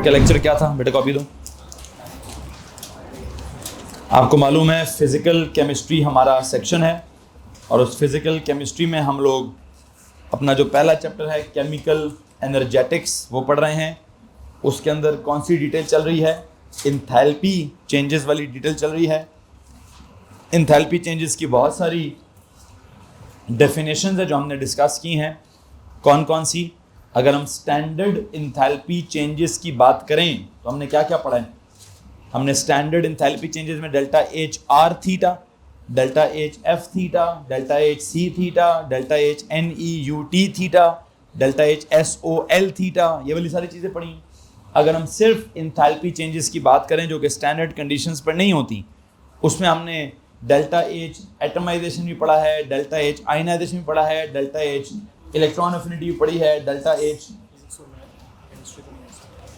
का लेक्चर क्या था? बेटा कॉपी दो। आपको मालूम है फिज़िकल केमिस्ट्री हमारा सेक्शन है और उस फिज़िकल केमिस्ट्री में हम लोग अपना जो पहला चैप्टर है केमिकल एनर्जेटिक्स वो पढ़ रहे हैं। उसके अंदर कौन सी डिटेल चल रही है? इंथैल्पी चेंजेस वाली डिटेल चल रही है। इंथैल्पी चेंजेस की बहुत सारी डेफिनेशंस है जो हमने डिस्कस की हैं। कौन कौन सी? अगर हम स्टैंडर्ड इंथैल्पी चेंजेस की बात करें तो हमने क्या क्या पढ़ा है? हमने स्टैंडर्ड इंथैल्पी चेंजेस में delta H R theta, delta H F theta, delta H C theta, delta H N E U T theta, delta H S O L theta, ये वाली सारी चीज़ें पढ़ी। अगर हम सिर्फ इंथैल्पी चेंजेस की बात करें जो कि स्टैंडर्ड कंडीशंस पर नहीं होती, उसमें हमने डेल्टा एच एटमाइजेशन भी पढ़ा है, डेल्टा एच आयनाइजेशन भी पढ़ा है, डेल्टा एच इलेक्ट्रॉन एफिनिटी भी पढ़ी है, डेल्टा एच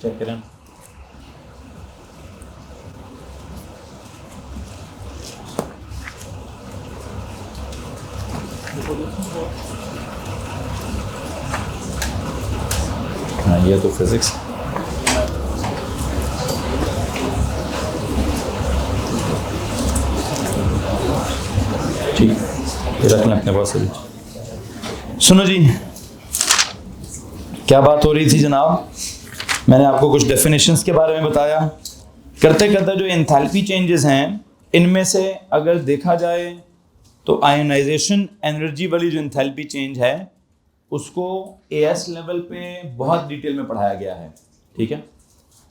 चेक करें। हाँ, ये तो फिजिक्स। ठीक, ये रख लें अपने पास अभी। सुनो जी, क्या बात हो रही थी जनाब? मैंने आपको कुछ डेफिनेशंस के बारे में बताया। करते करते जो एंथैल्पी चेंजेस हैं, इनमें से अगर देखा जाए तो आयोनाइजेशन एनर्जी वाली जो एंथैल्पी चेंज है उसको एएस लेवल पे बहुत डिटेल में पढ़ाया गया है। ठीक है,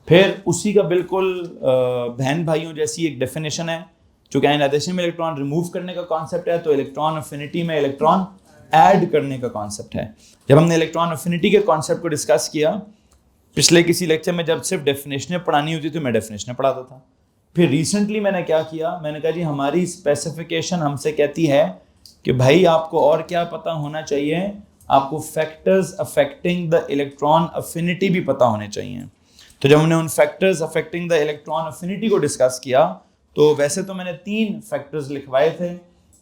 फिर उसी का बिल्कुल बहन भाइयों जैसी एक डेफिनेशन है जो कि आयोनाइजेशन में इलेक्ट्रॉन रिमूव करने का कॉन्सेप्ट है, तो इलेक्ट्रॉन अफिनिटी में इलेक्ट्रॉन ऐड करने का कॉन्सेप्ट है। जब हमने इलेक्ट्रॉन अफिनिटी के कॉन्सेप्ट को डिस्कस किया पिछले किसी लेक्चर में, जब सिर्फ डेफिनेशनें पढ़ानी होती तो मैं डेफिनेशनें पढ़ाता था। फिर रिसेंटली मैंने क्या किया, मैंने कहा जी हमारी स्पेसिफिकेशन हमसे कहती है कि भाई आपको और क्या पता होना चाहिए, आपको factors affecting the electron affinity भी पता होने चाहिए। तो जब हमने उन factors affecting the electron affinity को डिस्कस किया तो वैसे तो मैंने 3 फैक्टर्स लिखवाए थे,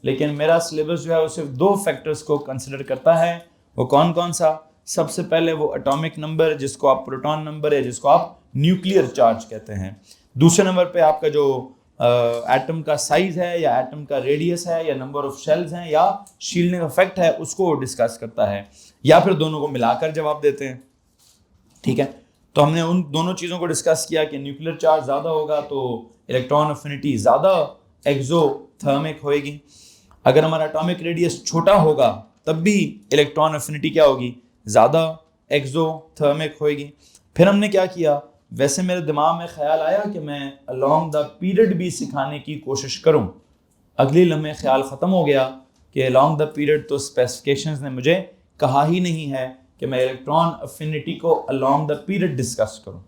लेकिन मेरा सिलेबस जो है वो सिर्फ 2 फैक्टर्स को कंसिडर करता है। वो कौन कौन सा? सबसे पहले वो एटॉमिक नंबर जिसको आप प्रोटॉन नंबर या जिसको आप न्यूक्लियर चार्ज कहते हैं। दूसरे नंबर पे आपका जो एटम का साइज है या एटम का रेडियस है या नंबर ऑफ शेल्स हैं या शील्डिंग इफेक्ट है, उसको डिस्कस करता है, या फिर दोनों को मिलाकर जवाब देते हैं। ठीक है, तो हमने उन दोनों चीज़ों को डिस्कस किया कि न्यूक्लियर चार्ज ज़्यादा होगा तो इलेक्ट्रॉन अफिनिटी ज़्यादा एक्सोथर्मिक होएगी, अगर हमारा एटॉमिक रेडियस छोटा होगा तब भी इलेक्ट्रॉन अफिनिटी क्या होगी? ज़्यादा एक्सोथर्मिक होएगी। फिर हमने क्या किया, वैसे मेरे दिमाग में ख्याल आया कि मैं अलॉन्ग द पीरियड भी सिखाने की कोशिश करूं। अगले लम्हे ख्याल ख़त्म हो गया कि अलॉन्ग द पीरियड तो स्पेसिफिकेशंस ने मुझे कहा ही नहीं है कि मैं इलेक्ट्रॉन अफिनिटी को अलॉन्ग द पीरियड डिस्कस करूं।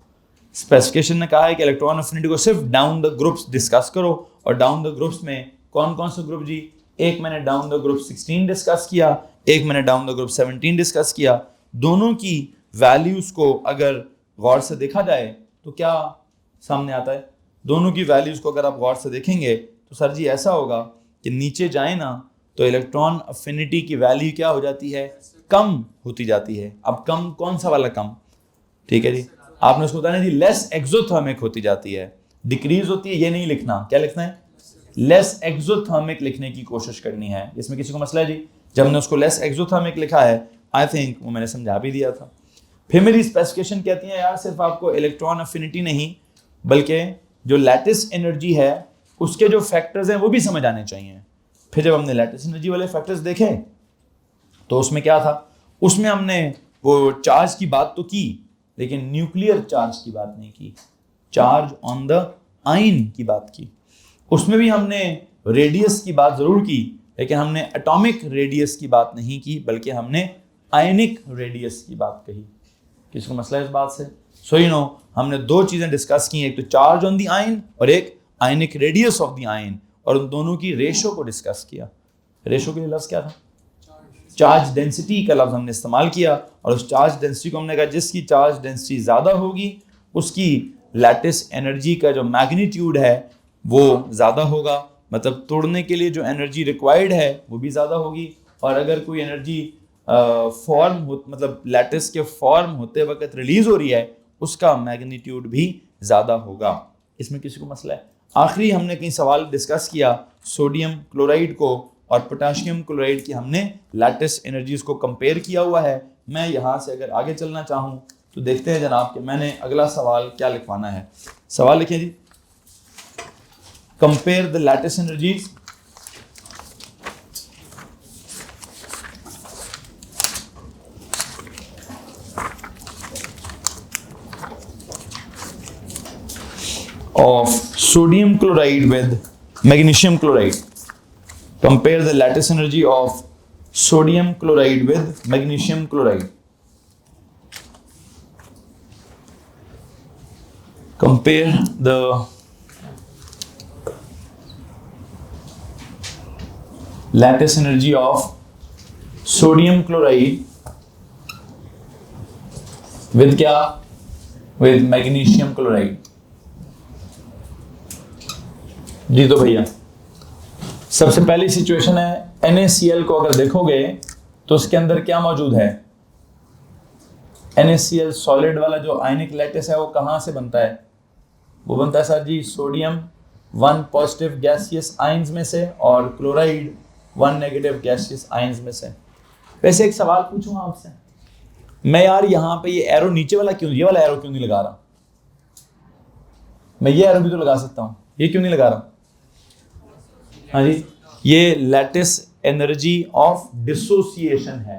स्पेसिफिकेशन ने कहा है कि इलेक्ट्रॉन अफिनिटी को सिर्फ डाउन द ग्रुप्स डिस्कस करो, और डाउन द ग्रुप्स में कौन कौन से ग्रुप जी? एक मैंने डाउन द ग्रुप 16 डिस्कस किया, एक मैंने डाउन द ग्रुप 17 डिस्कस किया। दोनों की वैल्यूज़ को अगर गौर से देखा जाए तो क्या सामने आता है? दोनों की वैल्यूज़ को अगर आप गौर से देखेंगे तो सर जी ऐसा होगा कि नीचे जाए ना तो इलेक्ट्रॉन अफिनिटी की वैल्यू क्या हो जाती है? कम होती जाती है। अब कम कौन सा वाला कम? ठीक है जी, आपने उसको बताना जी लेस एक्सोथर्मिक होती जाती है, डिक्रीज होती है, ये नहीं लिखना। क्या लिखना है? लेस एक्सोथर्मिक लिखने की कोशिश करनी है। इसमें किसी को मसला है जी? जब हमने उसको लेस एक्सोथर्मिक लिखा है, आई थिंक वो मैंने समझा भी दिया था। फिर मेरी स्पेसिफिकेशन कहती है यार सिर्फ आपको इलेक्ट्रॉन अफिनिटी नहीं बल्कि जो लैटिस एनर्जी है उसके जो फैक्टर्स हैं वो भी समझ आने चाहिए। फिर जब हमने लैटिस एनर्जी वाले फैक्टर्स देखे तो उसमें क्या था? उसमें हमने वो चार्ज की बात तो की लेकिन न्यूक्लियर चार्ज की बात नहीं की, चार्ज ऑन द आयन की बात की। उसमें भी हमने रेडियस की बात ज़रूर की लेकिन हमने एटॉमिक रेडियस की बात नहीं की बल्कि हमने आयनिक रेडियस की बात कही। किसको मसला है इस बात से? सो यू नो हमने 2 चीज़ें डिस्कस की, एक तो चार्ज ऑन द आयन और एक ionic radius of the ion, और उन दोनों की रेशो को डिस्कस किया। रेशो के लिए लफ्ज़ क्या था? चार्ज डेंसिटी का लफ्ज़ हमने इस्तेमाल किया, और उस चार्ज डेंसिटी को हमने कहा जिसकी चार्ज डेंसिटी ज़्यादा होगी उसकी लैटिस एनर्जी का जो मैग्नीट्यूड है वो ज़्यादा होगा, मतलब तोड़ने के लिए जो एनर्जी रिक्वायर्ड है वो भी ज़्यादा होगी। और अगर कोई एनर्जी मतलब लैटिस के फॉर्म होते वक्त रिलीज हो रही है उसका मैग्नीट्यूड भी ज़्यादा होगा। इसमें किसी को मसला है? आखिरी हमने कई सवाल डिस्कस किया सोडियम क्लोराइड को और पोटेशियम क्लोराइड की, हमने लैटिस एनर्जीज को कंपेयर किया हुआ है। मैं यहाँ से अगर आगे चलना चाहूँ तो देखते हैं जनाब कि मैंने अगला सवाल क्या लिखवाना है। सवाल लिखिए जी, compare the lattice energies of sodium chloride with magnesium chloride. Compare the lattice energy of sodium chloride with magnesium chloride. Compare the lattice energy of sodium chloride with क्या? With magnesium chloride. जी तो भैया, सबसे पहली situation है NaCl को अगर देखोगे तो उसके अंदर क्या मौजूद है? NaCl सॉलिड वाला जो आयनिक लैटिस है वो कहाँ से बनता है? वो बनता है सर जी सोडियम 1 पॉजिटिव गैसियस आयंस में से और क्लोराइड 1 नेगेटिव गैसियस आयंस में से। वैसे एक सवाल पूछूं आपसे, मैं यार यहाँ पे ये एरो नीचे वाला क्यों, ये वाला एरो क्यों नहीं लगा रहा? मैं ये एरो भी तो लगा सकता हूँ, ये क्यों नहीं लगा रहा? हाँ जी, ये लैटिस एनर्जी ऑफ डिसोसिएशन है।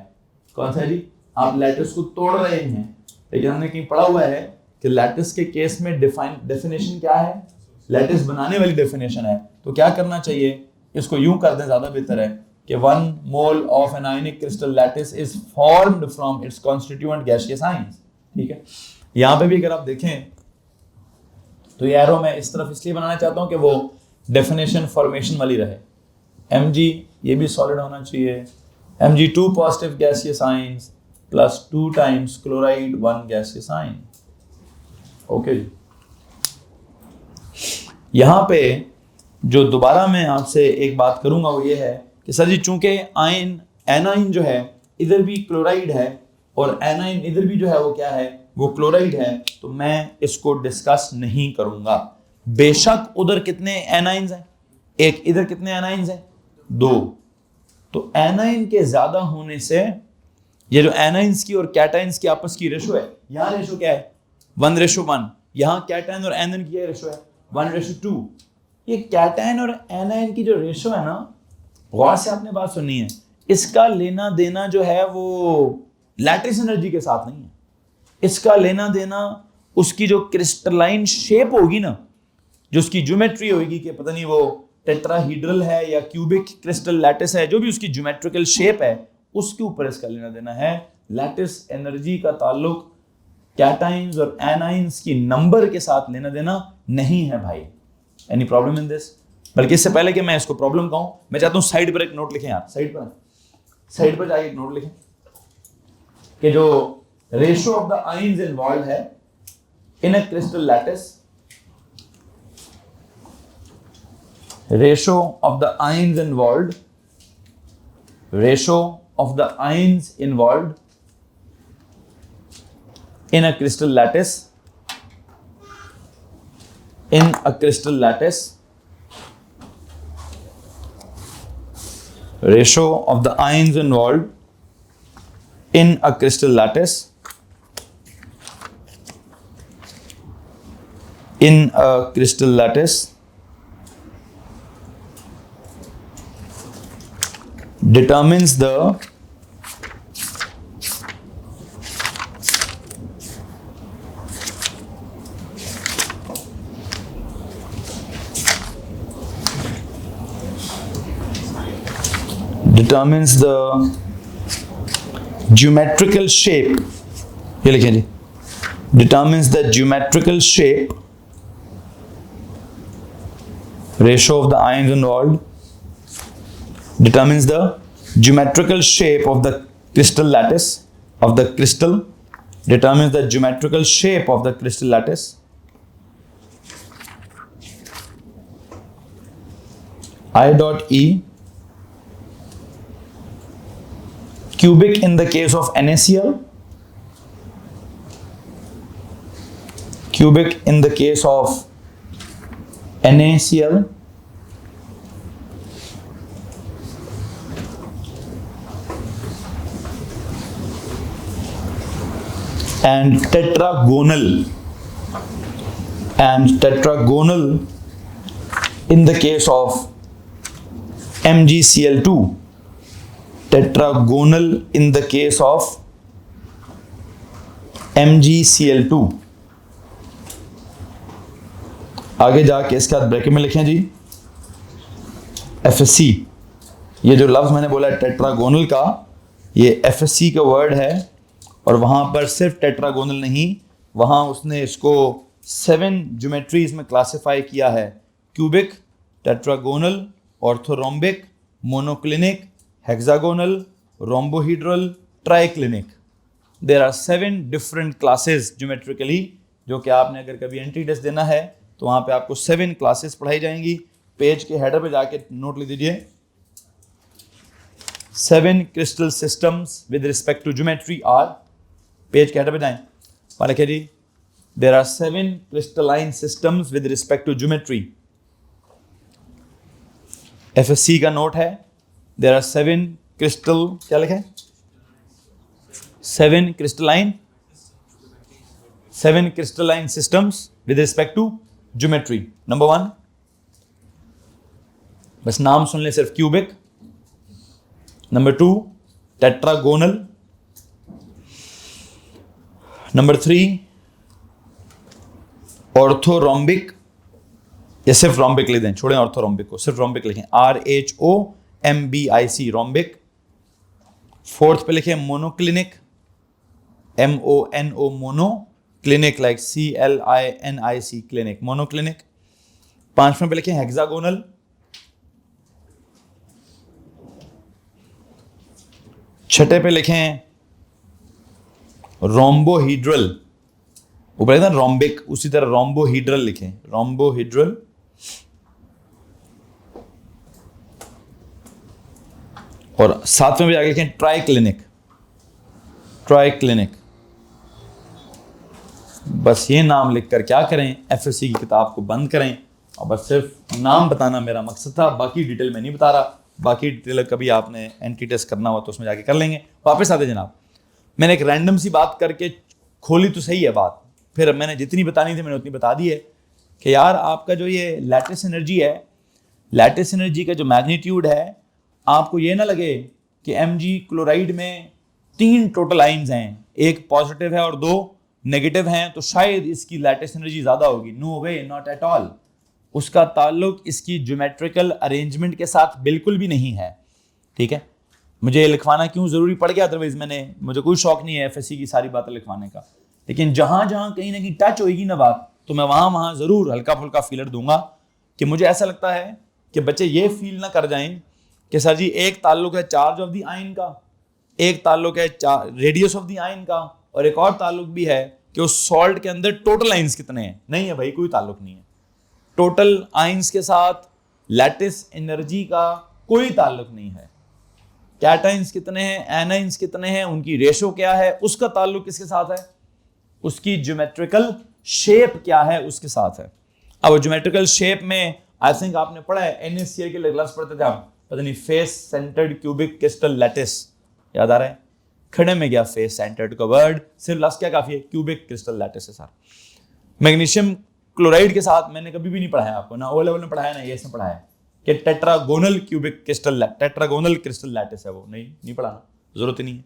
कौन सा है जी? आप लैटिस को तोड़ रहे हैं, लेकिन हमने कहीं पढ़ा हुआ है कि लैटिस के केस में डेफिनेशन क्या है? लैटिस बनाने वाली डेफिनेशन है। तो क्या करना चाहिए? इसको यूं कर दें, ज्यादा बेहतर है कि 1 mole of an ionic crystal lattice is formed from its constituent gaseous ions. ठीक है, यहां पे भी अगर आप देखें तो ये एरो मैं इस तरफ इसलिए बनाना चाहता हूं कि वो डेफिनेशन फॉर्मेशन वाली रहे। Mg ये भी सॉलिड होना चाहिए, Mg2 positive gaseous ions plus 2 times chloride 1 gaseous ion. Okay जी, यहां पे जो दोबारा मैं आपसे एक बात करूंगा वो ये है कि सर जी चूंकि आयन एनाइन जो है इधर भी क्लोराइड है और एनाइन इधर भी जो है वो क्या है? वो क्लोराइड है, तो मैं इसको डिस्कस नहीं करूंगा। बेशक उधर कितने एनाइंस हैं? एक, इधर कितने एनाइंस हैं? 2। तो एनाइन के ज्यादा होने से ये जो एनाइंस की और कैटाइंस की आपस की रेशो है, यहां रेशो क्या है? 1:1। यहां कैटाइन और एनाइन की रेशो है 1:2। ये कैटाइन और एनाइन की जो रेशो है ना, गौर से आपने बात सुनी है, इसका लेना देना जो है वो लैटिस एनर्जी के साथ नहीं है। इसका लेना देना उसकी जो क्रिस्टलाइन शेप होगी ना, जो उसकी ज्योमेट्री होगी कि पता नहीं वो टेट्राहीड्रल है या क्यूबिक क्रिस्टल लैटिस है, जो भी उसकी ज्योमेट्रिकल शेप है उसके ऊपर इसका लेना देना है। लैटिस एनर्जी का ताल्लुक कैटाइंस और एनाइंस की नंबर के साथ लेना देना नहीं है भाई। Any problem in this? बल्कि इससे पहले कि मैं इसको प्रॉब्लम कहूं, मैं चाहता हूं साइड पर एक नोट लिखें यार, साइड पर जाके एक नोट लिखें कि जो ratio of the ions involve है in a crystal lattice, ratio of the ions involved in a crystal lattice ratio of the ions involved in a crystal lattice determines the geometrical shape, ये लिखें जी, determines the geometrical shape, ratio of the ions involved determines the geometrical shape of the crystal lattice of the crystal, determines the geometrical shape of the crystal lattice. I dot E cubic in the case of NaCl, cubic in the case of NaCl, and tetragonal in the case of MgCl2, tetragonal in the case of MgCl2। आगे जाके इसके बाद bracket में लिखें जी FSC। ये जो लफ्ज़ मैंने बोला टेट्रागोनल का, ये FSC का वर्ड है, और वहाँ पर सिर्फ टेट्रागोनल नहीं, वहाँ उसने इसको 7 ज्योमेट्रीज में क्लासिफाई किया है: cubic, tetragonal, orthorhombic, monoclinic, hexagonal, rhombohedral, triclinic. There are 7 different classes geometrically, जो कि आपने अगर कभी एंट्री टेस्ट देना है तो वहाँ पे आपको 7 क्लासेस पढ़ाई जाएंगी। पेज के हेडर पे जाके नोट लिख दीजिए, 7 crystal systems with respect to geometry are. Page के हेडर पे जाएं, वहाँ लिखे जी there are 7 crystalline systems with respect to geometry. FSC का नोट है, देयर आर 7 क्रिस्टल, क्या लिखे, 7 crystalline systems with respect to geometry। Number 1, बस नाम सुन ले सिर्फ, cubic. Number 2, tetragonal. Number 3, orthorhombic, या सिर्फ रोम्बिक लिख दें, छोड़ें ऑर्थोरोम्बिक को, सिर्फ रोम्बिक लिखें, RHOMBIC, रोम्बिक। 4th पे लिखें monoclinic, MONO, mono, clinic like CLINIC, clinic, monoclinic. 5वें पे लिखें हेक्सागोनल। 6ठे पे लिखें रोम्बोहीड्रल, ऊपर लिखा रोम्बिक, उसी तरह रोम्बोहीड्रल लिखें, रोम्बोहीड्रल। और 7वें पे जाके लिखें ट्राइक्लिनिक, ट्राइक्लिनिक। बस ये नाम लिखकर क्या करें, FSC की किताब को बंद करें, और बस सिर्फ नाम बताना मेरा मकसद था, बाकी डिटेल मैं नहीं बता रहा। बाकी डिटेल कभी आपने एंट्री टेस्ट करना हो तो उसमें जाके कर लेंगे। वापस आते जनाब, मैंने एक रैंडम सी बात करके खोली तो सही है बात, फिर मैंने जितनी बतानी थी मैंने उतनी बता दी है कि यार आपका जो ये लैटिस एनर्जी है, लैटिस एनर्जी का जो मैग्नीट्यूड है, आपको ये ना लगे कि Mg क्लोराइड में 3 टोटल आइंस हैं, एक पॉजिटिव है और 2 नेगेटिव हैं, तो शायद इसकी लैटिस एनर्जी ज़्यादा होगी। No way, not at all. उसका ताल्लुक इसकी ज्योमेट्रिकल अरेंजमेंट के साथ बिल्कुल भी नहीं है। ठीक है, मुझे लिखवाना क्यों ज़रूरी पड़ गया, अदरवाइज मुझे कोई शौक नहीं है FSC की सारी बातें लिखवाने का, लेकिन जहाँ जहाँ कहीं ना कहीं टच होगी ना बात, तो मैं वहाँ ज़रूर हल्का फुल्का फीलर दूंगा। कि मुझे ऐसा लगता है कि बच्चे ये फील ना कर जाएं कि सर जी एक ताल्लुक है चार्ज ऑफ द आयन का, एक ताल्लुक है रेडियस ऑफ द आयन का, और एक और ताल्लुक भी है कि उस सॉल्ट के अंदर टोटल आयंस कितने हैं। नहीं है भाई, कोई ताल्लुक नहीं है। टोटल आयंस के साथ लैटिस एनर्जी का कोई ताल्लुक नहीं है। कैटाइंस कितने हैं, एनाइंस कितने हैं, उनकी रेशो क्या है, उसका ताल्लुक किसके साथ है, उसकी ज्योमेट्रिकल शेप क्या है उसके साथ है। अब ज्योमेट्रिकल शेप में आई थिंक आपने पढ़ा है, NaCl के लफ्ज़ पढ़ते थे हम, पता नहीं, face centred cubic crystal lattice, याद आ रहा है, खड़े में गया फेस सेंटर्ड का वर्ड, सिर्फ लफ्ज़ क्या काफ़ी है, क्यूबिक क्रिस्टल लैटिस है सर। मैग्नीशियम क्लोराइड के साथ मैंने कभी भी नहीं पढ़ाया आपको, ना O लेवल में पढ़ाया ना ये पढ़ाया है कि tetragonal cubic crystal, tetragonal crystal lattice है वो, नहीं पढ़ाना, जरूरत ही नहीं है।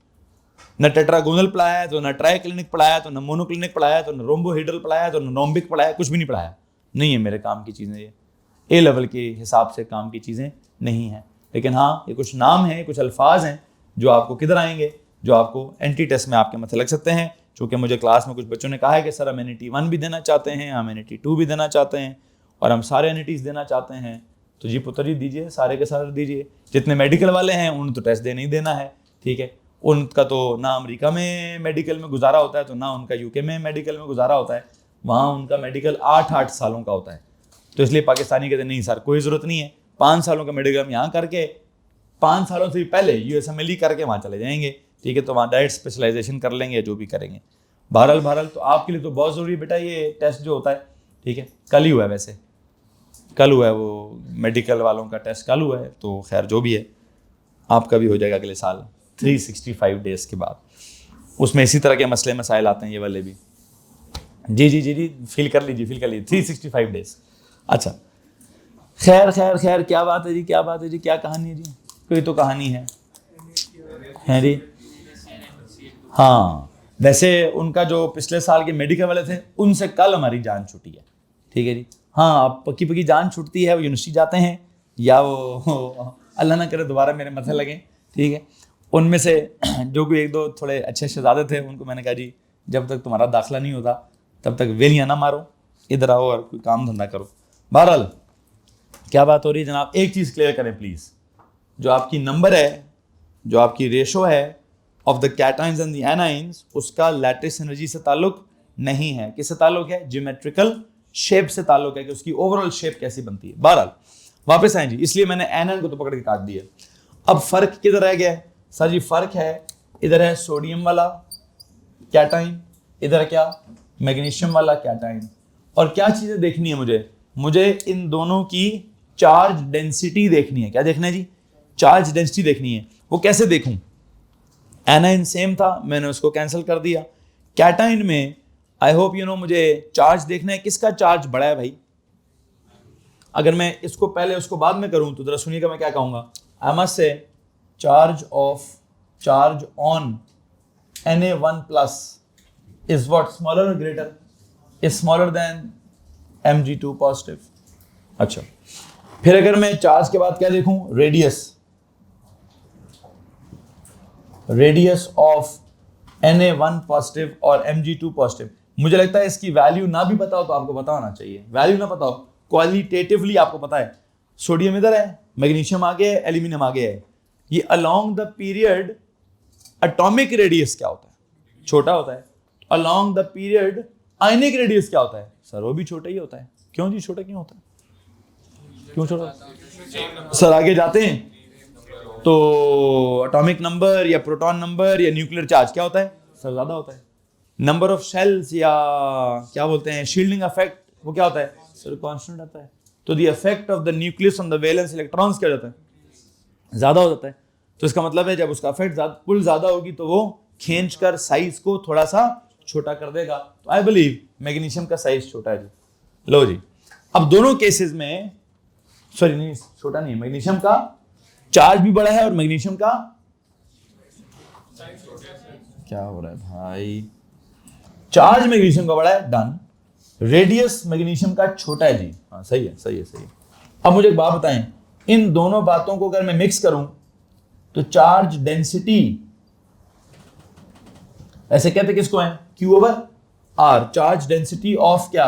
न टेट्रागोनल पढ़ाया है तो न ट्राइक्लिनिक पढ़ाया तो न मोनोक्लिनिक पढ़ाया तो न रोम्बोहीड्रल पढ़ाया तो न रोम्बिक पढ़ाया, कुछ भी नहीं पढ़ाया। नहीं है मेरे काम की चीज़ें, ये A लेवल के हिसाब से काम की चीज़ें नहीं हैं। लेकिन हाँ, ये कुछ नाम हैं, कुछ अल्फाज हैं जो आपको किधर आएंगे, जो आपको एंट्री टेस्ट में आपके माथे लग सकते हैं। चूँकि मुझे क्लास में कुछ बच्चों ने कहा है कि सर हम NAT1 भी देना चाहते हैं, हम NAT2 भी देना चाहते हैं, और हम सारे NATs देना चाहते हैं, तो जी पुत्र जी दीजिए, सारे के सारे दीजिए। जितने मेडिकल वाले हैं उन्हें तो टेस्ट देना ही देना है, ठीक है। उनका तो ना अमेरिका में मेडिकल में गुजारा होता है, तो ना उनका UK में मेडिकल में गुजारा होता है, वहाँ उनका मेडिकल 8-8 सालों का होता है। तो इसलिए पाकिस्तानी कहते नहीं सर कोई ज़रूरत नहीं है, 5 सालों का मेडिकल हम यहाँ करके 5 सालों से पहले USMLE करके वहाँ चले जाएंगे, ठीक है। तो वहाँ डायरेक्ट स्पेशलाइजेशन कर लेंगे, जो भी करेंगे। बहरहाल तो आपके लिए तो बहुत ज़रूरी है बेटा ये टेस्ट जो होता है, ठीक है। कल ही हुआ है, वैसे कल हुआ है, वो मेडिकल वालों का टेस्ट कल हुआ है, तो खैर जो भी है आपका भी हो जाएगा अगले साल 365 डेज़ के बाद। उसमें इसी तरह के मसले मसाइल आते हैं, ये वाले भी। जी फील कर लीजिए 365 डेज़। अच्छा खैर क्या बात है जी, क्या कहानी है जी? कोई तो कहानी है जी। हाँ, वैसे उनका जो पिछले साल के मेडिकल वाले थे उनसे कल हमारी जान छूटी है, ठीक है जी। हाँ, अब पक्की जान छूटती है, वो यूनिवर्सिटी जाते हैं या वो अल्लाह ना करे दोबारा मेरे मथे लगे, ठीक है। उनमें से जो कोई एक दो थोड़े अच्छे शहजादे थे, उनको मैंने कहा जी जब तक तुम्हारा दाखिला नहीं होता तब तक वेलियाँ ना मारो, इधर आओ और कोई काम धंधा करो। बहरहाल क्या बात हो रही है जनाब, एक चीज़ क्लियर करें प्लीज़, जो आपकी नंबर है, जो आपकी रेशो है of the cations and the anions, उसका लैटिस एनर्जी से ताल्लुक नहीं है। किससे ताल्लुक है? ज्योमेट्रिकल शेप से ताल्लुक है कि उसकी ओवरऑल शेप कैसी बनती है। बहरहाल वापस आए जी, इसलिए मैंने एनाइन को तो पकड़ के काट दिया। अब फर्क किधर रह गया है सर जी? फर्क है, इधर है सोडियम वाला कैटाइन, इधर क्या मैग्नीशियम वाला कैटाइन। और क्या चीजें देखनी है मुझे इन दोनों की चार्ज डेंसिटी देखनी है। क्या देखना है जी? चार्ज डेंसिटी देखनी है। वो कैसे देखूं? एनाइन सेम था, मैंने उसको कैंसिल कर दिया। कैटाइन में आई होप यू नो मुझे चार्ज देखना है, किसका चार्ज बड़ा है भाई। अगर मैं इसको पहले उसको बाद में करूं तो जरा सुनिएगा मैं क्या कहूंगा। I must say charge on Na1+ is what, smaller or greater? Is smaller than Mg2 positive। अच्छा, फिर अगर मैं चार्ज के बाद क्या देखूं? रेडियस ऑफ Na1 पॉजिटिव और Mg2 पॉजिटिव। मुझे लगता है इसकी वैल्यू ना भी पता हो तो आपको पता होना चाहिए। वैल्यू ना पता हो, क्वालिटेटिवली आपको पता है सोडियम इधर है, मैग्नीशियम आगे है, एल्यूमिनियम आगे है। ये along the period atomic radius क्या होता है? छोटा होता है। Along the period ionic radius क्या होता है? सर वो भी छोटा ही होता है। क्यों जी, छोटा क्यों होता है? क्यों छोटा? सर आगे जाते हैं तो एटॉमिक नंबर या प्रोटॉन नंबर या न्यूक्लियर चार्ज क्या होता है? सर ज्यादा होता है। नंबर ऑफ शेल्स या क्या बोलते हैं शील्डिंग इफेक्ट, वो क्या होता है? सर कांस्टेंट आता है। तो the effect of the nucleus on the valence electrons क्या हो जाता है? ज्यादा हो जाता है। तो इसका मतलब है जब उसका इफेक्ट पुल ज्यादा होगी तो वो खींच कर साइज को थोड़ा सा छोटा कर देगा। तो आई बिलीव मैग्नीशियम का साइज छोटा है जी। लो जी, अब दोनों केसेस में, सॉरी नहीं छोटा नहीं, मैग्नीशियम का चार्ज भी बड़ा है और मैग्नीशियम का क्या हो रहा है भाई? चार्ज मैग्नीशियम का बड़ा है, डन। रेडियस मैग्नीशियम का छोटा है जी। हाँ सही है। अब मुझे एक बात बताएं, इन दोनों बातों को अगर मैं मिक्स करूं तो चार्ज डेंसिटी ऐसे कहते किसको है? Q/R। चार्ज डेंसिटी ऑफ क्या?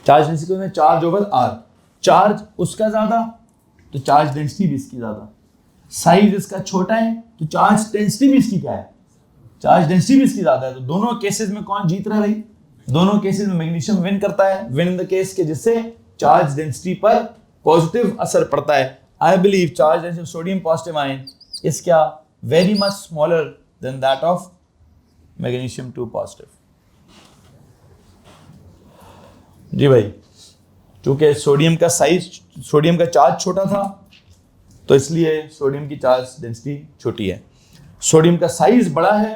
चार्ज डेंसिटी में चार्ज ओवर R। चार्ज उसका ज्यादा तो चार्ज डेंसिटी भी इसकी ज्यादा। साइज इसका छोटा है तो चार्ज डेंसिटी भी इसकी क्या है? चार्ज डेंसिटी भी इसकी ज्यादा है। तो दोनों केसेस में कौन जीत रहा है भाई? दोनों केसेस में मैग्नीशियम विन करता है। विन इन द केस के जिससे चार्ज डेंसिटी पर पॉजिटिव असर पड़ता है। I believe charge density sodium positive ion is क्या? very much smaller than that of magnesium 2 positive। जी भाई, क्योंकि सोडियम का चार्ज छोटा था तो इसलिए सोडियम की चार्ज डेंसिटी छोटी है। सोडियम का साइज बड़ा है,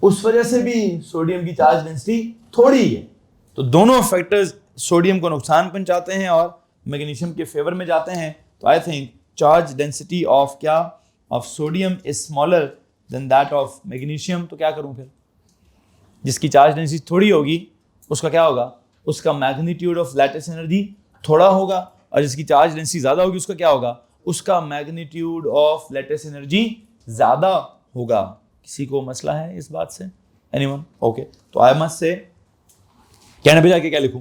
उस वजह से भी सोडियम की चार्ज डेंसिटी थोड़ी है। तो दोनों फैक्टर्स सोडियम को नुकसान पहुंचाते हैं और मैग्नीशियम के फेवर में जाते हैं। तो I think charge density of क्या? Of sodium is smaller than that of magnesium. तो क्या करूं फिर? जिसकी चार्ज डेंसिटी थोड़ी होगी उसका क्या होगा? उसका मैग्नीट्यूड ऑफ लैटिस एनर्जी थोड़ा होगा, और जिसकी चार्ज डेंसिटी ज्यादा होगी उसका क्या होगा? उसका मैग्नीट्यूड ऑफ लैटिस एनर्जी ज्यादा होगा। किसी को मसला है इस बात से? एनीवन? ओके, तो आई मस्ट से कहने पे जाके क्या लिखूं?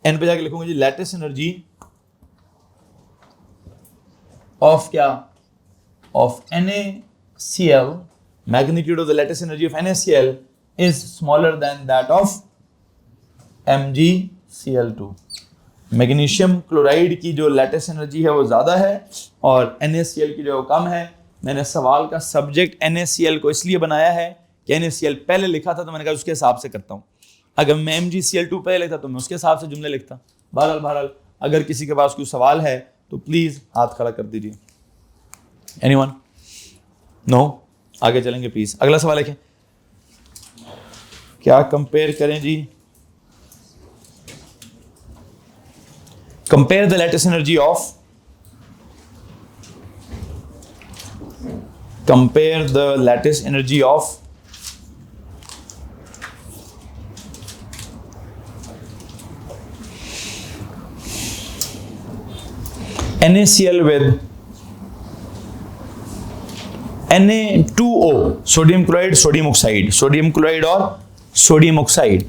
एन पे जाके लिखूंगा जी लैटिस एनर्जी ऑफ क्या? Of NaCl, magnitude of the lattice energy of NaCl is smaller than that of MgCl2। Magnesium chloride की जो लैटिस एनर्जी है वो ज्यादा है और NaCl की जो कम है। मैंने सवाल का सब्जेक्ट NaCl को इसलिए बनाया है कि NaCl पहले लिखा था तो मैंने कहा उसके हिसाब से करता हूँ। अगर मैं MgCl2 पहले लिखता तो मैं उसके हिसाब से जुमले लिखता। बहरहाल अगर किसी के पास कोई सवाल है तो प्लीज़ हाथ खड़ा कर दीजिए। एनीवन? नो? आगे चलेंगे प्लीज़। अगला सवाल है क्या कंपेयर करें जी? Compare the lattice energy of compare the lattice energy of NaCl with Na2O, sodium chloride, sodium oxide, sodium chloride और sodium oxide।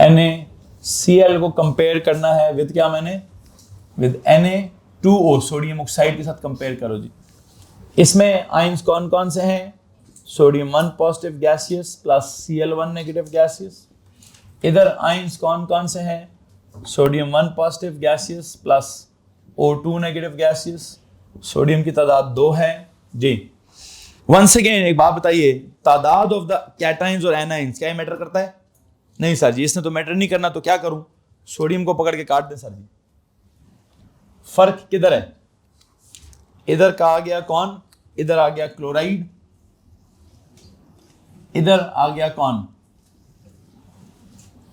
NaCl को कंपेयर करना है विद क्या? मैंने विद Na2O, सोडियम ऑक्साइड के साथ कंपेयर करो जी। इसमें आयंस कौन कौन से हैं? Sodium 1 positive gaseous plus Cl1 negative gaseous. इधर आयंस कौन कौन से हैं? Sodium 1 positive gaseous plus O2 negative gaseous. Sodium की तादाद 2 है जी। वंस अगेन एक बात बताइए, तादाद ऑफ द कैटाइंस और एनाइंस क्या मैटर करता है? नहीं सर जी, इसने तो मैटर नहीं करना, तो क्या करूं? सोडियम को पकड़ के काट दें सर जी। फर्क किधर है? इधर का आ गया कौन? इधर आ गया क्लोराइड, इधर आ गया कौन?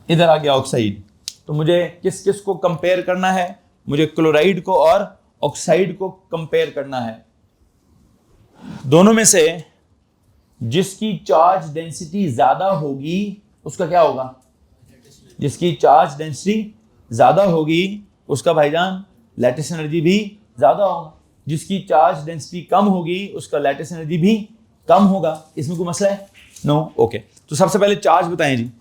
इधर आ गया ऑक्साइड। तो मुझे किस किस को कंपेयर करना है? मुझे क्लोराइड को और ऑक्साइड को कंपेयर करना है। दोनों में से जिसकी चार्ज डेंसिटी ज्यादा होगी उसका क्या होगा? जिसकी चार्ज डेंसिटी ज्यादा होगी उसका भाईजान लैटिस एनर्जी भी ज्यादा होगा। जिसकी चार्ज डेंसिटी कम होगी उसका लैटिस एनर्जी भी कम होगा। इसमें कोई मसला है? नो? ओके। तो सबसे पहले चार्ज बताएं जी।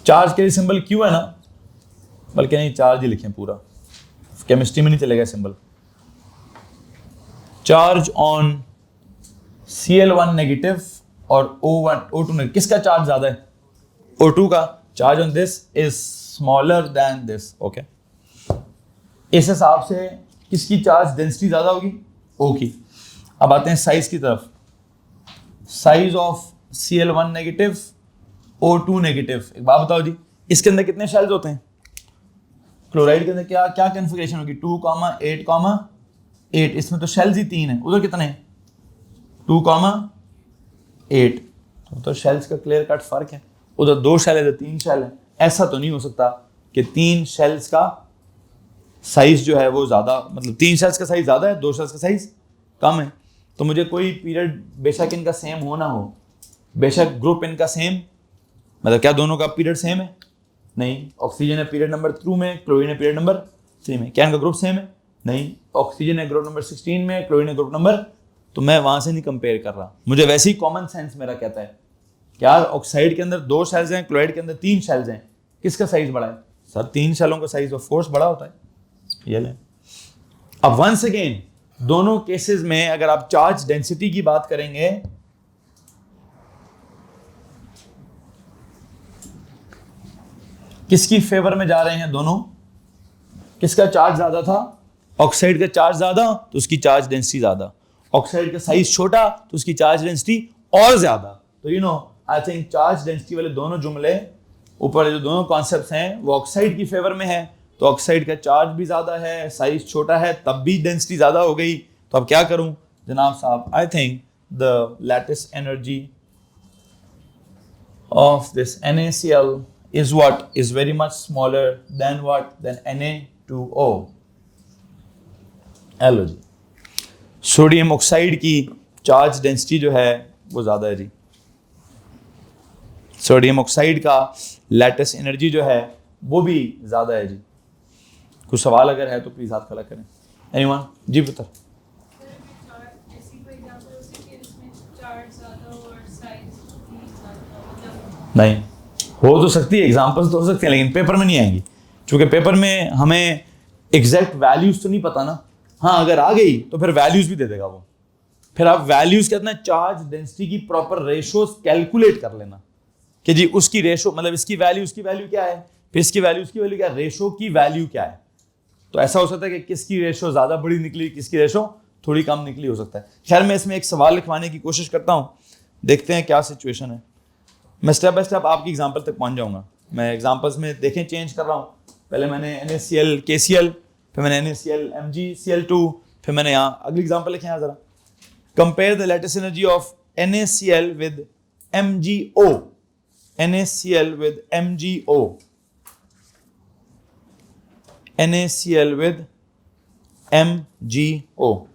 चार्ज के लिए सिंबल क्यू है ना, बल्कि नहीं चार्ज ही लिखें पूरा, केमिस्ट्री में नहीं चलेगा symbol. Charge on Cl1 negative और O2 नेगेटिव, किसका चार्ज ज्यादा है? O2 का। Charge on this is smaller then this. Okay, इस हिसाब से किसकी चार्ज डेंसिटी ज्यादा होगी? O की। अब आते हैं साइज की तरफ। Size of Cl1 negative O2 negative. एक बात बताओ जी, इसके अंदर कितने शेल्स होते हैं? क्लोराइड के अंदर क्या क्या कन्फिगरेशन होगी? 2,8,8। इसमें तो शेल्स ही 3 है। उधर कितने हैं? 2,8। तो शेल्स का क्लियर कट फर्क है। उधर 2 शेल है, इधर 3 शेल है। ऐसा तो नहीं हो सकता कि 3 शेल्स का साइज जो है वो ज्यादा, मतलब 3 शेल्स का साइज ज्यादा है, 2 शेल्स का साइज कम है। तो मुझे कोई पीरियड बेशक इनका सेम हो ना हो, बेशक ग्रुप इनका सेम, मतलब क्या दोनों का पीरियड सेम है? नहीं। ऑक्सीजन है पीरियड नंबर 2 में, क्लोरीन है पीरियड नंबर 3 में। क्या इनका ग्रुप सेम है? नहीं। ऑक्सीजन है ग्रुप नंबर 16 में, क्लोरीन है ग्रुप नंबर, तो मैं वहां से नहीं कंपेयर कर रहा। मुझे वैसे ही कॉमन सेंस मेरा कहता है क्या ऑक्साइड के अंदर 2 शेल्स हैं, क्लोराइड के अंदर 3 शेल्स हैं, किसका साइज बड़ा है? सर 3 शेलों का साइज ऑफ कोर्स बड़ा होता है। ये ले। अब वंस अगेन दोनों केसेस में अगर आप चार्ज डेंसिटी की बात करेंगे, किसकी फेवर में जा रहे हैं दोनों? किसका चार्ज ज्यादा था? ऑक्साइड का चार्ज ज्यादा तो उसकी चार्ज डेंसिटी ज्यादा, ऑक्साइड का साइज छोटा तो उसकी चार्ज डेंसिटी और ज्यादा। तो you know I think charge density वाले दोनों जुमले ऊपर जो दोनों कॉन्सेप्ट्स हैं वो ऑक्साइड की फेवर में है। तो ऑक्साइड का चार्ज भी ज्यादा है, साइज छोटा है, तब भी डेंसिटी ज्यादा हो गई। तो अब क्या करूं जनाब साहब? I think the lattice energy of this NaCl is what? Is very much smaller than what? Than Na2O. Hello जी, सोडियम ऑक्साइड की चार्ज डेंसिटी जो है वो ज़्यादा है जी। सोडियम ऑक्साइड का लैटिस एनर्जी जो है वो भी ज़्यादा है जी। कुछ सवाल अगर है तो प्लीज़ हाथ खड़ा करें। एनीवन? जी पुत्र। नहीं, हो तो सकती है, एग्जांपल्स तो हो सकते हैं, लेकिन पेपर में नहीं आएंगी, क्योंकि पेपर में हमें एग्जैक्ट वैल्यूज तो नहीं पता ना। हाँ, अगर आ गई तो फिर वैल्यूज भी दे देगा वो। फिर आप वैल्यूज के अंदर चार्ज डेंसिटी की प्रॉपर रेशोज कैलकुलेट कर लेना कि जी उसकी रेशो, मतलब इसकी वैल्यू क्या है, फिर इसकी वैल्यू क्या है, रेशो की वैल्यू क्या है। तो ऐसा हो सकता है कि किसकी रेशो ज़्यादा बड़ी निकली, किसकी रेशो थोड़ी कम निकली, हो सकता है। खैर मैं इसमें एक सवाल लिखवाने की कोशिश करता हूँ, देखते हैं क्या सिचुएशन है। मैं स्टेप बाय स्टेप आपकी एग्जांपल तक पहुँच जाऊँगा। मैं एग्जांपल्स में देखें चेंज कर रहा हूँ। पहले मैंने NaCl KCl, फिर मैंने NaCl MgCl2, फिर मैंने यहाँ अगली एग्जांपल लिखे यहाँ ज़रा। Compare the lattice energy of NaCl with MgO, NaCl with MgO, NaCl with MgO.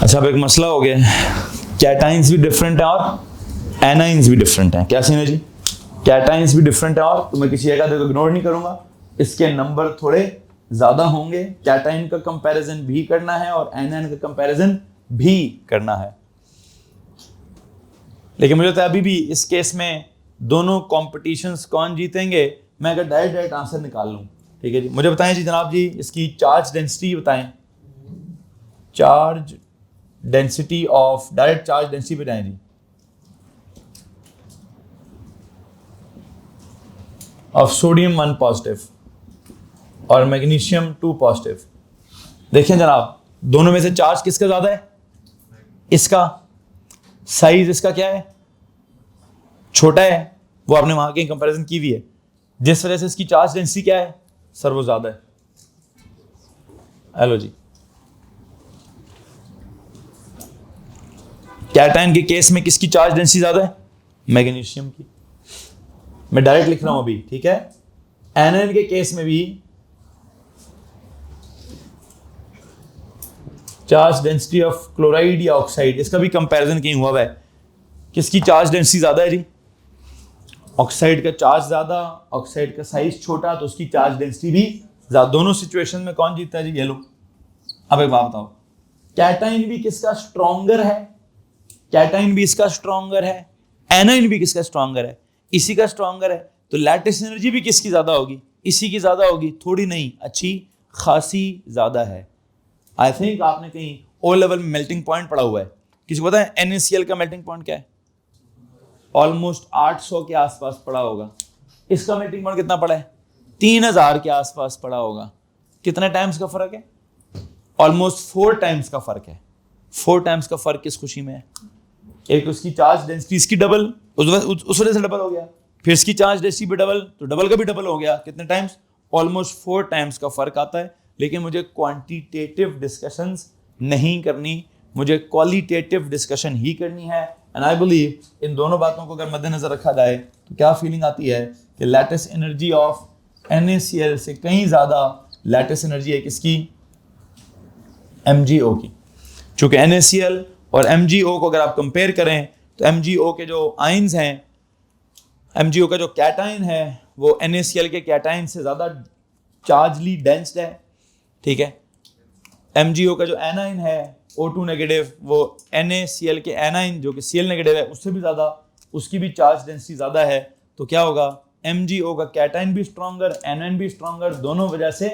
अच्छा, अब एक मसला हो गया, कैटाइंस भी डिफरेंट है और एनाइंस भी डिफरेंट है। क्या सीन है जी? कैटाइंस भी डिफरेंट है और तो मैं किसी एक आधे को इग्नोर नहीं करूंगा, इसके नंबर थोड़े ज़्यादा होंगे। कैटाइन का कंपैरिजन भी करना है और एनाइन का कंपैरिजन भी करना है। लेकिन मुझे तो अभी भी इस केस में दोनों कॉम्पिटिशन्स कौन जीतेंगे, मैं अगर डायरेक्ट आंसर निकाल लूँ। ठीक है जी, मुझे बताएं जी जनाब जी, इसकी चार्ज डेंसिटी बताएं, charge density of, direct charge density बताएं जी, ऑफ सोडियम 1 पॉजिटिव और मैग्नीशियम 2 पॉजिटिव। देखें जनाब, दोनों में से चार्ज किसका ज्यादा है? इसका। साइज इसका क्या है? छोटा है, वो आपने वहां की कंपैरिजन की हुई है, जिस वजह से इसकी चार्ज डेंसिटी क्या है सर? वो ज्यादा है। हेलो जी, कैटाइन के केस में किसकी चार्ज डेंसिटी ज्यादा है? मैग्नीशियम की। मैं डायरेक्ट लिख रहा हूं अभी, ठीक है। एनाइन के केस में भी चार्ज डेंसिटी ऑफ क्लोराइड या ऑक्साइड, इसका भी कंपैरिजन कहीं हुआ है, किसकी चार्ज डेंसिटी ज्यादा है जी? ऑक्साइड का चार्ज ज्यादा, ऑक्साइड का साइज छोटा, तो उसकी चार्ज डेंसिटी भी ज्यादा। दोनों सिचुएशन में कौन जीतता है जी? ये लो। अब एक बात बताओ, कैटाइन भी किसका स्ट्रॉन्गर है? कैटाइन भी इसका स्ट्रॉन्गर है, एनाइन भी किसका स्ट्रॉन्गर है? इसी का स्ट्रॉन्गर है। तो लैटिस एनर्जी भी किसकी ज्यादा होगी? इसी की ज्यादा होगी। थोड़ी नहीं, अच्छी खासी ज्यादा है। आई थिंक आपने कहीं ओ लेवल में मेल्टिंग पॉइंट पढ़ा हुआ है। किसी को पता है NaCl का मेल्टिंग पॉइंट क्या है? ऑलमोस्ट 800 के आसपास पड़ा होगा। इसका मेल्टिंग पॉइंट कितना पड़ा है? 3000 के आसपास पड़ा होगा। कितने टाइम्स का फर्क है? ऑलमोस्ट 4 टाइम्स का फर्क है। 4 टाइम्स का फर्क किस खुशी में है? एक उसकी चार्ज डेंसिटी इसकी डबल, उस वजह से डबल हो गया, फिर इसकी चार्ज डेंसिटी भी डबल, तो डबल का भी डबल हो गया। कितने टाइम्स? ऑलमोस्ट 4 टाइम्स का फर्क आता है। लेकिन मुझे क्वांटिटेटिव डिस्कशंस नहीं करनी, मुझे क्वालिटेटिव डिस्कशन ही करनी है। एंड आई बिलीव इन दोनों बातों को अगर मद्देनजर रखा जाए तो क्या फीलिंग आती है कि लैटिस एनर्जी ऑफ NaCl से कहीं ज्यादा लैटिस एनर्जी है किसकी? MgO की। चूंकि NaCl और MgO को अगर आप कंपेयर करें तो MgO के जो आयंस हैं, MgO का जो कैटाइन है वो NaCl के कैटाइन से ज़्यादा चार्जली डेंस्ड है। ठीक है। MgO का जो एनाइन है O2 नेगेटिव, वो NaCl के एनाइन जो कि Cl नेगेटिव है उससे भी ज़्यादा, उसकी भी चार्ज डेंसिटी ज़्यादा है। तो क्या होगा? MgO का कैटाइन भी स्ट्रॉन्गर, एनाइन भी स्ट्रॉन्गर, दोनों वजह से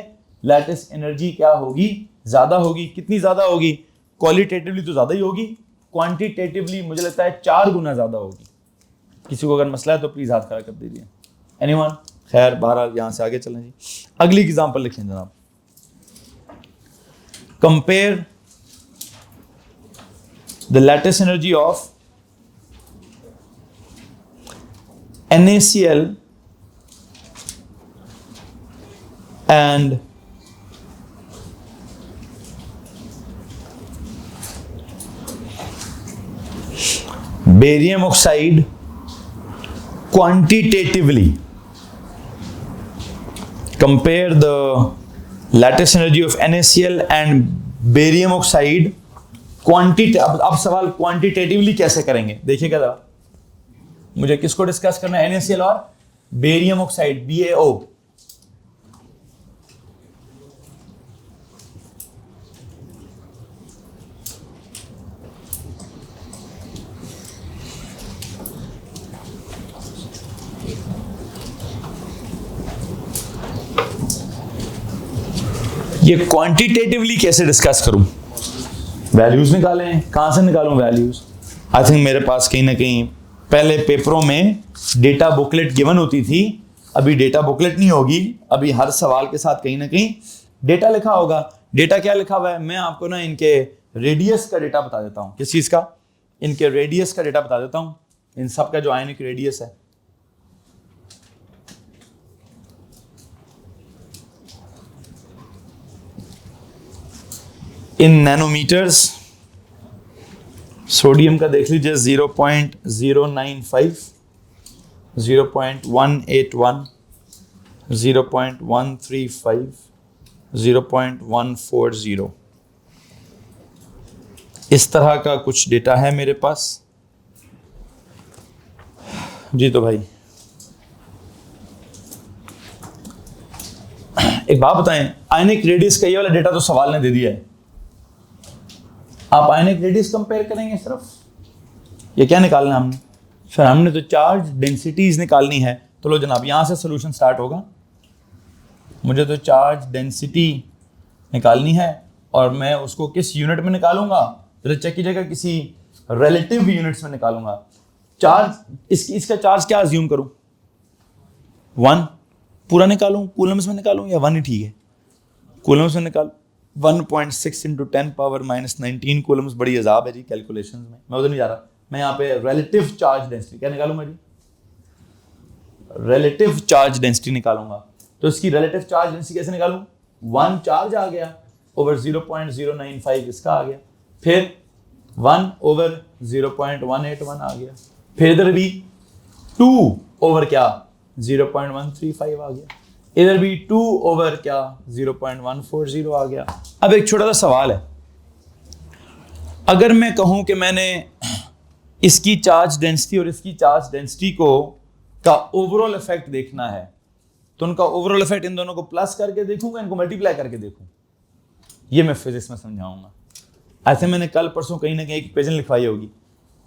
लैटिस एनर्जी क्या होगी? ज़्यादा होगी। कितनी ज़्यादा होगी? क्वालिटेटिवली तो ज़्यादा ही होगी, क्वांटिटेटिवली मुझे लगता है 4 गुना ज़्यादा होगी। किसी को अगर मसला है तो प्लीज़ हाथ खड़ा कर दीजिए। एनीवन? खैर बहरहाल यहाँ से आगे चलें जी। अगली एग्जांपल लिखें जनाब। Compare the lattice energy of NaCl and barium oxide quantitatively. Compare the lattice energy of NaCl and barium oxide quantity. अब सवाल क्वांटिटेटिवली कैसे करेंगे देखिएगा जरा। मुझे किसको डिस्कस करना है? NaCl और बेरियम ऑक्साइड BaO। ये क्वांटिटेटिवली कैसे डिस्कस करूं? वैल्यूज निकालें, कहां से निकालूं वैल्यूज? आई थिंक मेरे पास कहीं ना कहीं पहले पेपरों में डेटा बुकलेट गिवन होती थी, अभी डेटा बुकलेट नहीं होगी, अभी हर सवाल के साथ कहीं ना कहीं डेटा लिखा होगा। डेटा क्या लिखा हुआ है? मैं आपको ना इनके रेडियस का डेटा बता देता हूं। किस चीज का? इनके रेडियस का डेटा बता देता हूं, इन सब का जो आयनिक रेडियस है। इन नैनोमीटर्स सोडियम का देख लीजिए 0.095, 0.181, 0.135, 0.140, इस तरह का कुछ डेटा है मेरे पास। जी तो भाई एक बात बताएं, आयनिक रेडियस का ये वाला डेटा तो सवाल ने दे दिया है, आप आयनिक रेडियस कंपेयर करेंगे सिर्फ, ये क्या निकालना है हमने? फिर हमने तो चार्ज डेंसिटीज निकालनी है। तो लो जनाब, यहां से सोल्यूशन स्टार्ट होगा। मुझे तो चार्ज डेंसिटी निकालनी है और मैं उसको किस यूनिट में निकालूंगा? जरा चेक कीजिएगा, किसी रिलेटिव यूनिट्स में निकालूंगा। चार्ज इसका चार्ज क्या अज्यूम करूं? 1 पूरा निकालूं, कूलम्स में निकालूं, या 1 ही ठीक है? कूलम्स में निकाल 1.6 × 10⁻⁻19 कूलम्स। बड़ी अजाब है जी कैलकुलेशंस में, मैं उधर नहीं जा रहा। मैं यहाँ पे रिलेटिव चार्ज डेंसिटी क्या निकालूंगा जी? रिलेटिव चार्ज डेंसिटी निकालूंगा। तो इसकी रिलेटिव चार्ज डेंसिटी कैसे निकालूं? 1 चार्ज आ गया ओवर 0.095 इसका आ गया, फिर 1 ओवर 0.181 आ गया, फिर इधर भी 2 ओवर क्या 0.135 आ गया, इधर भी 2 ओवर क्या 0.140 आ गया। अब एक छोटा सा सवाल है, अगर मैं कहूं कि मैंने इसकी चार्ज डेंसिटी और इसकी चार्ज डेंसिटी को का ओवरऑल इफेक्ट देखना है, तो उनका ओवरऑल इफेक्ट इन दोनों को प्लस करके देखूंगा, इनको मल्टीप्लाई करके देखूं, ये मैं फिजिक्स में समझाऊंगा। ऐसे मैंने कल परसों कहीं ना कहीं एक इक्वेशन लिखवाई होगी,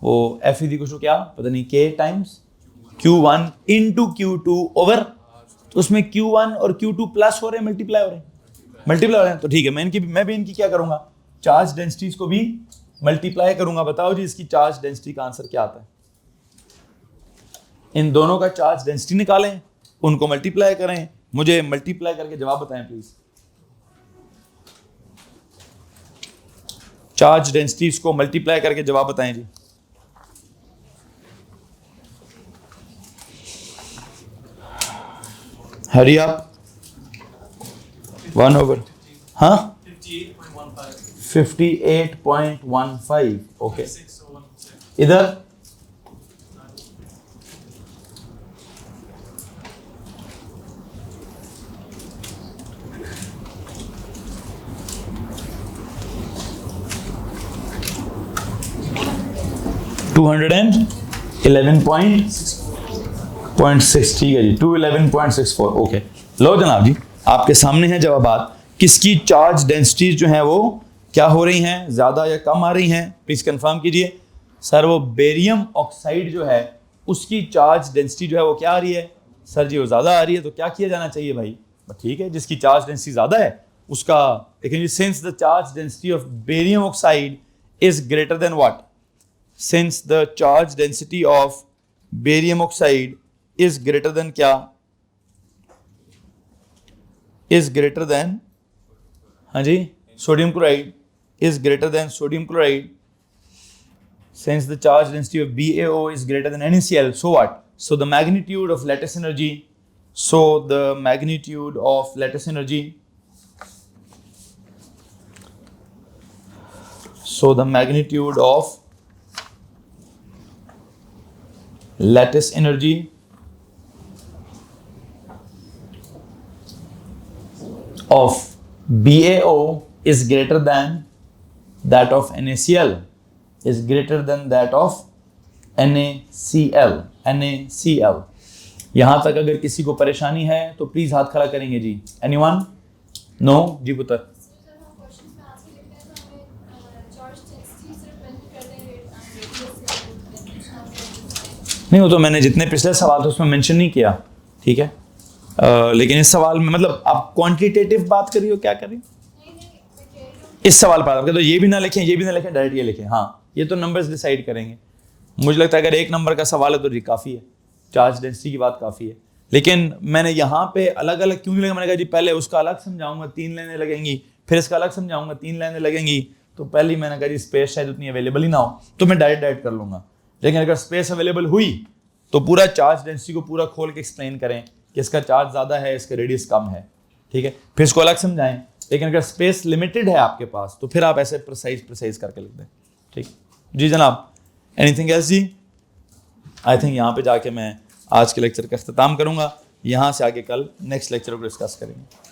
वो F = क्या पता नहीं, K times Q1 into Q2 over, तो उसमें Q1 और Q2 प्लस हो रहे हैं, मल्टीप्लाई हो रहे हैं। तो ठीक है, मैं भी इनकी क्या करूंगा, चार्ज डेंसिटीज को भी मल्टीप्लाई करूंगा। बताओ जी इसकी चार्ज डेंसिटी का आंसर क्या आता है? इन दोनों का चार्ज डेंसिटी निकालें, उनको मल्टीप्लाई करें, मुझे मल्टीप्लाई करके जवाब बताएं प्लीज। चार्ज डेंसिटीज को मल्टीप्लाई करके जवाब बताएं जी। हरी आप 1 ओवर 58.15 ओके। इधर .6 ठीक है जी, 211.64 ओके। लो जनाब जी, आपके सामने है जवाबात। किसकी चार्ज डेंसिटीज जो है वो क्या हो रही हैं, ज़्यादा या कम आ रही हैं? प्लीज़ कंफर्म कीजिए। सर वो बेरियम ऑक्साइड जो है उसकी चार्ज डेंसिटी जो है वो क्या आ रही है? सर जी वो ज़्यादा आ रही है, तो क्या किया जाना चाहिए भाई? ठीक है, जिसकी चार्ज डेंसिटी ज़्यादा है उसका, लेकिन since the charge density of barium oxide is greater than what? Since the charge density of barium oxide is greater than क्या? Is greater than, हाँ जी, sodium chloride is greater than sodium chloride. Since the charge density of BaO is greater than NaCl, so what? So the magnitude of lattice energy. So the magnitude of lattice energy. So the magnitude of lattice energy of BaO is greater than that of NaCl, is greater than that of NaCl. यहां तक अगर किसी को परेशानी है तो please हाथ खड़ा करेंगे जी। एनीवन? नो जी पुत्र। नहीं, वो तो मैंने जितने पिछले सवाल थे उसमें मेंशन नहीं किया, ठीक है। लेकिन इस सवाल में मतलब आप क्वांटिटेटिव बात करिए, क्या करिए इस सवाल पर आपके, तो ये भी ना लिखें, ये भी ना लिखें, डायरेक्ट ये लिखें। हाँ, ये तो नंबर्स डिसाइड करेंगे। मुझे लगता है अगर 1 नंबर का सवाल है तो ये काफ़ी है, चार्ज डेंसिटी की बात काफ़ी है। लेकिन मैंने यहाँ पे अलग अलग क्यों नहीं लगा, मैंने कहा जी पहले उसका अलग समझाऊंगा 3 लाइनें लगेंगी, फिर इसका अलग समझाऊंगा 3 लाइनें लगेंगी, तो पहले ही मैंने कहा जी स्पेस शायद उतनी अवेलेबल ही ना हो, तो मैं डायरेक्ट कर लूँगा। लेकिन अगर स्पेस अवेलेबल हुई तो पूरा चार्ज डेंसिटी को पूरा खोल के एक्सप्लेन करें कि इसका चार्ज ज़्यादा है, इसका रेडियस कम है, ठीक है, फिर इसको अलग समझाएं। लेकिन अगर स्पेस लिमिटेड है आपके पास तो फिर आप ऐसे प्रिसाइज करके लिख दें, ठीक। जी जनाब, एनीथिंग एल्स जी? आई थिंक यहाँ पे जाके मैं आज के लेक्चर का अख्ताम करूँगा। यहाँ से आगे कल नेक्स्ट लेक्चर को डिस्कस करेंगे।